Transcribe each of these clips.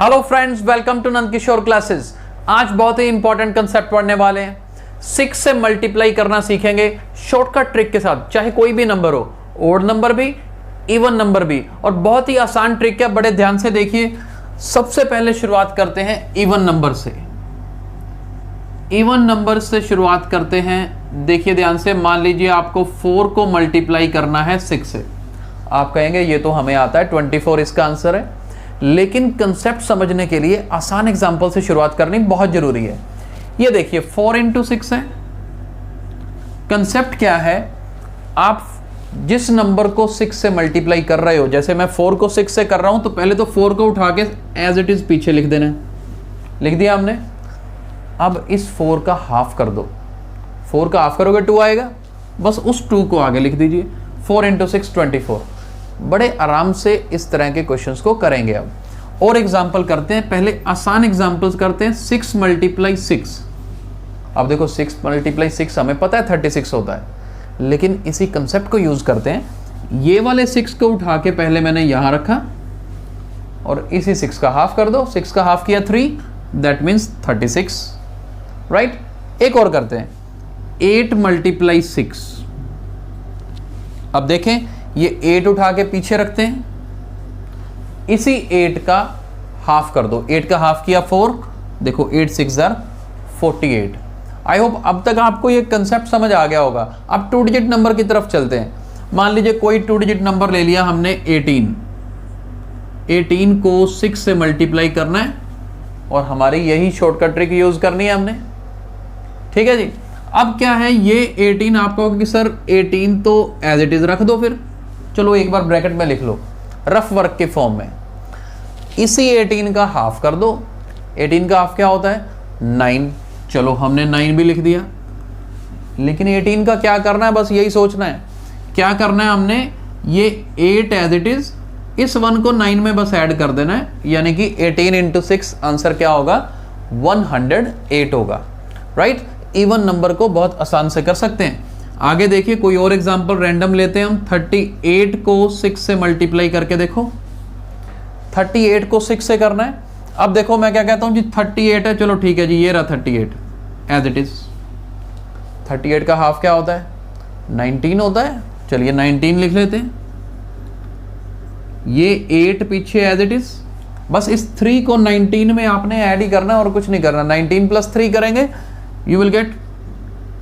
Hello friends, welcome to Nand Kishore classes. आज बहुत ही important concept पढ़ने वाले हैं। 6 से मल्टीप्लाई करना सीखेंगे शॉर्टकट ट्रिक के साथ, चाहे कोई भी नंबर हो, ओड नंबर भी, इवन नंबर भी। और बहुत ही आसान ट्रिक है, बड़े ध्यान से देखिए। सबसे पहले शुरुआत करते हैं इवन नंबर से। इवन नंबर से शुरुआत करते हैं। देखिए ध्यान से, मान लीजिए आपको 4 को मल्टीप्लाई करना है 6 से। आप कहेंगे ये तो हमें आता है, 24 इसका आंसर है। लेकिन कंसेप्ट समझने के लिए आसान एग्जांपल से शुरुआत करनी बहुत जरूरी है। ये देखिए 4 इंटू 6 है। कंसेप्ट क्या है, आप जिस नंबर को 6 से मल्टीप्लाई कर रहे हो, जैसे मैं 4 को 6 से कर रहा हूं तो पहले तो 4 को उठा के एज इट इज पीछे लिख देना है। लिख दिया हमने। अब इस 4 का हाफ कर दो। 4 का हाफ करोगे 2 आएगा, बस उस 2 को आगे लिख दीजिए। 4 इंटू 6 24। बड़े आराम से इस तरह के क्वेश्चंस को करेंगे। अब और एग्जाम्पल करते हैं, पहले आसान एग्जाम्पल्स करते हैं। 6 मल्टीप्लाई 6। अब देखो 6 मल्टीप्लाई 6 हमें पता है 36 होता है, लेकिन इसी कंसेप्ट को यूज करते हैं। ये वाले 6 को उठा के पहले मैंने यहां रखा और इसी 6 का हाफ कर दो। 6 का हाफ किया 3, दैट मीन्स 36, राइट। एक और करते हैं, 8 मल्टीप्लाई 6। अब देखें, ये 8 उठा के पीछे रखते हैं, इसी 8 का हाफ कर दो। 8 का हाफ किया 4, देखो 8 6 48। आई होप अब तक आपको ये कंसेप्ट समझ आ गया होगा। अब 2 डिजिट नंबर की तरफ चलते हैं। मान लीजिए कोई 2 डिजिट नंबर ले लिया हमने 18। 18 को 6 से मल्टीप्लाई करना है और हमारी यही शॉर्टकट ट्रिक यूज करनी है हमने, ठीक है जी। अब क्या है, ये 18 आप कहोगे कि सर 18 तो एज इट इज रख दो। फिर चलो एक बार ब्रैकेट में लिख लो, रफ वर्क के फॉर्म में। इसी 18 का हाफ कर दो। 18 का हाफ क्या होता है, 9। चलो हमने 9 भी लिख दिया। लेकिन 18 का क्या करना है, बस यही सोचना है। क्या करना है हमने, ये 8 एज इट इज, इस 1 को 9 में बस ऐड कर देना है। यानी कि 18 इंटू 6 आंसर क्या होगा, 108 होगा, राइट। इवन नंबर को बहुत आसान से कर सकते हैं। आगे देखिए कोई और एग्जांपल रैंडम लेते हैं हम। 38 को 6 से मल्टीप्लाई करके देखो। 38 को 6 से करना है। अब देखो मैं क्या कहता हूं जी, 38 है, चलो ठीक है जी, ये रहा 38 एज इट इज। 38 का हाफ क्या होता है, 19 होता है। चलिए 19 लिख लेते हैं। ये 8 पीछे एज इट इज, बस इस 3 को 19 में आपने ऐड ही करना और कुछ नहीं करना। 19 प्लस 3 करेंगे, यू विल गेट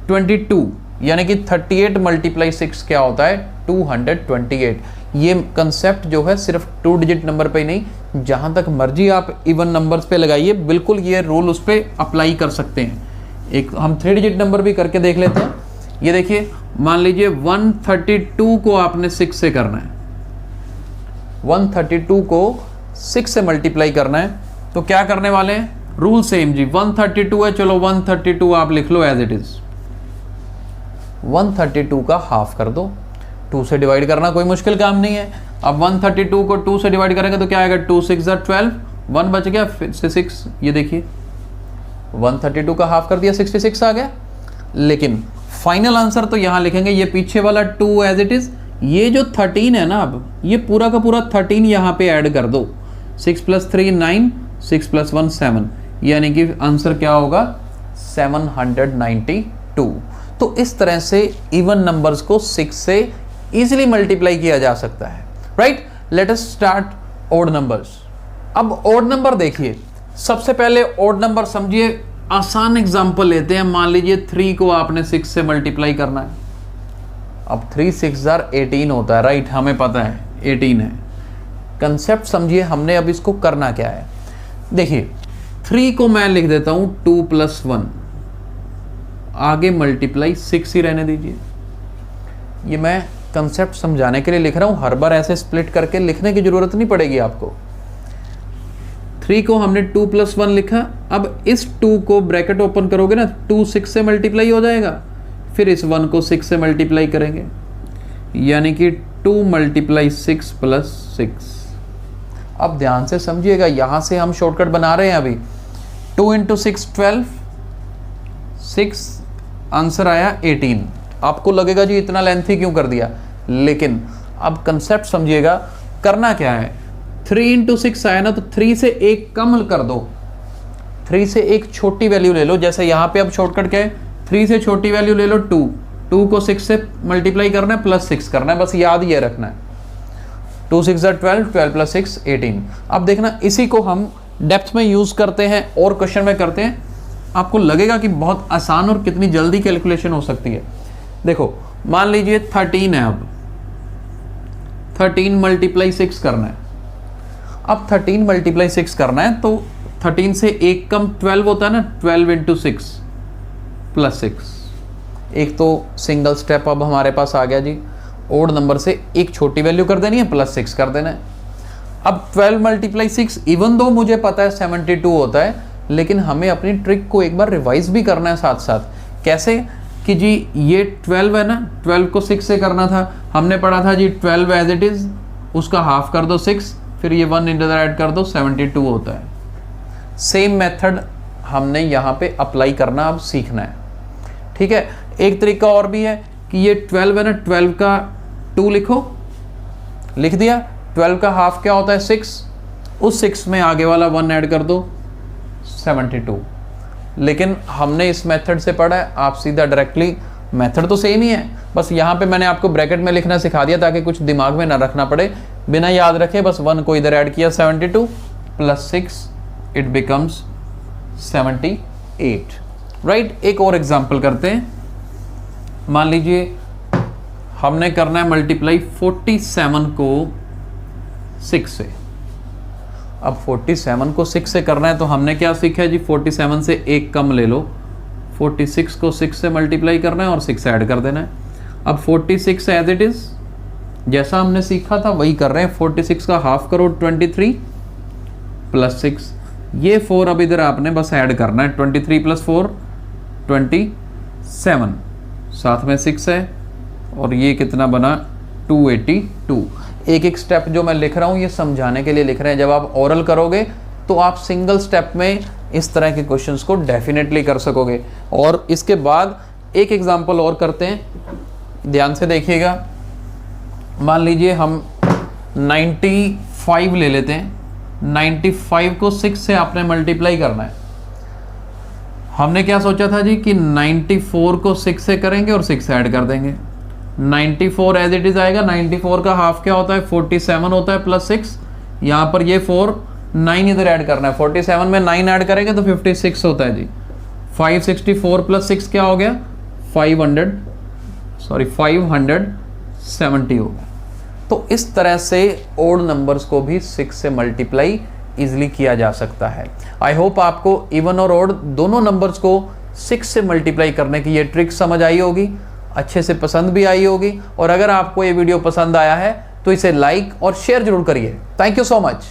22। यानी कि 38 मल्टीप्लाई 6 क्या होता है, 228। ये कंसेप्ट जो है सिर्फ 2 डिजिट नंबर पे ही नहीं, जहां तक मर्जी आप इवन नंबर्स पे लगाइए, बिल्कुल ये रूल उस पर अप्लाई कर सकते हैं। एक हम 3 डिजिट नंबर भी करके देख लेते हैं। ये देखिए, मान लीजिए 132 को आपने 6 से करना है। 132 को 6 से मल्टीप्लाई करना है, तो क्या करने वाले हैं, रूल सेम जी। 132 है, चलो 132 आप लिख लो एज इट इज। 132 का हाफ कर दो। 2 से डिवाइड करना कोई मुश्किल काम नहीं है। अब 132 को 2 से डिवाइड करेंगे तो क्या आएगा, 2 6 12, 1 बच गया, फिर से 6। ये देखिए 132 का हाफ कर दिया, 66 आ गया। लेकिन फाइनल आंसर तो यहां लिखेंगे, ये पीछे वाला 2 एज इट इज। ये जो 13 है ना, अब ये पूरा का पूरा 13 यहां पे ऐड कर दो। 6 + 3 9, 6 + 1 7, यानी कि आंसर क्या होगा, 792। तो इस तरह से इवन नंबर्स को 6 से इजीली मल्टीप्लाई किया जा सकता है, right. Let us start odd numbers. अब ओड नंबर देखिए, सबसे पहले ओड नंबर समझिए। आसान एग्जांपल लेते हैं। मान लीजिए 3 को आपने 6 से मल्टीप्लाई करना है। अब 3 6 18 होता है, राइट, हमें पता है 18 है। कंसेप्ट समझिए हमने अब इसको करना क्या है। देखिए 3 को मैं लिख देता हूं 2 + 1, आगे मल्टीप्लाई 6 ही रहने दीजिए। ये मैं कंसेप्ट समझाने के लिए लिख रहा हूं, हर बार ऐसे स्प्लिट करके लिखने की जरूरत नहीं पड़ेगी आपको। 3 को हमने 2 + 1 लिखा। अब इस 2 को ब्रैकेट ओपन करोगे ना, 2 6 से मल्टीप्लाई हो जाएगा। फिर इस 1 को 6 से मल्टीप्लाई करेंगे, यानी कि 2 × 6 + 6। अब ध्यान से समझिएगा, यहां से हम शॉर्टकट बना रहे हैं अभी। 2 × 6 12, 6 आंसर आया 18। आपको लगेगा जी इतना लेंथी क्यों कर दिया, लेकिन अब कंसेप्ट समझिएगा। करना क्या है, 3 इंटू 6 आया ना, तो 3 से एक कम कर दो, 3 से एक छोटी वैल्यू ले लो। जैसे यहाँ पे अब शॉर्टकट क्या है, 3 से छोटी वैल्यू ले लो 2, 2 को 6 से मल्टीप्लाई करना है, प्लस 6 करना है, बस याद ये रखना है। 2 6 12, 12 प्लस 6 18। अब देखना इसी को हम डेप्थ में यूज करते हैं और क्वेश्चन में करते हैं, आपको लगेगा कि बहुत आसान और कितनी जल्दी कैलकुलेशन हो सकती है। देखो मान लीजिए 13 है, अब 13 मल्टीप्लाई 6 करना है। अब 13 मल्टीप्लाई 6 करना है तो 13 से एक कम 12 होता है ना, 12 इंटू 6 प्लस 6। एक तो सिंगल स्टेप अब हमारे पास आ गया जी, ओड नंबर से एक छोटी वैल्यू कर देनी है, प्लस 6 कर देना है। अब 12 मल्टीप्लाई 6, इवन दो मुझे पता है 72 होता है, लेकिन हमें अपनी ट्रिक को एक बार रिवाइज भी करना है साथ साथ। कैसे कि जी ये 12 है ना, 12 को 6 से करना था, हमने पढ़ा था जी 12 एज इट इज, उसका हाफ कर दो 6, फिर ये 1 इधर ऐड कर दो, 72 होता है। सेम मेथड हमने यहाँ पे अप्लाई करना अब सीखना है, ठीक है। एक तरीका और भी है कि ये 12 है ना, 12 का 2 लिखो, लिख दिया। 12 का हाफ क्या होता है 6, उस 6 में आगे वाला 1 ऐड कर दो, 72। लेकिन हमने इस मेथड से पढ़ा है, आप सीधा डायरेक्टली, मेथड तो सेम ही है, बस यहाँ पे मैंने आपको ब्रैकेट में लिखना सिखा दिया ताकि कुछ दिमाग में ना रखना पड़े, बिना याद रखे बस 1 को इधर ऐड किया, 72 प्लस 6 इट बिकम्स 78, राइट। एक और एग्जांपल करते हैं। मान लीजिए हमने करना है मल्टीप्लाई 47 को 6 से। अब 47 को 6 से करना है तो हमने क्या सीखा है जी, 47 से एक कम ले लो, 46 को 6 से मल्टीप्लाई करना है और 6 ऐड कर देना है। अब 46 एज इट इज जैसा हमने सीखा था वही कर रहे हैं, 46 का हाफ करो 23 प्लस 6, ये 4 अब इधर आपने बस ऐड करना है, 23 प्लस 4 27, साथ में 6 है और ये कितना बना 282। एक एक स्टेप जो मैं लिख रहा हूँ ये समझाने के लिए लिख रहे हैं, जब आप ओरल करोगे तो आप सिंगल स्टेप में इस तरह के क्वेश्चंस को डेफिनेटली कर सकोगे। और इसके बाद एक एग्जांपल और करते हैं, ध्यान से देखिएगा। मान लीजिए हम 95 ले लेते हैं, 95 को 6 से आपने मल्टीप्लाई करना है। हमने क्या सोचा था जी कि 94 को 6 से करेंगे और 6 ऐड कर देंगे, 94 एज इट इज आएगा। 94 का हाफ क्या होता है 47 होता है प्लस 6, यहाँ पर ये 4 9 इधर ऐड करना है, 47 में 9 ऐड करेंगे तो 56 होता है जी। 564 प्लस 6 क्या हो गया 570 हो गया। तो इस तरह से ओड नंबर्स को भी 6 से मल्टीप्लाई इजिली किया जा सकता है। आई होप आपको इवन और ओड दोनों नंबर्स को 6 से मल्टीप्लाई करने की ये ट्रिक समझ आई होगी, अच्छे से पसंद भी आई होगी। और अगर आपको ये वीडियो पसंद आया है तो इसे लाइक और शेयर जरूर करिए। Thank you so much.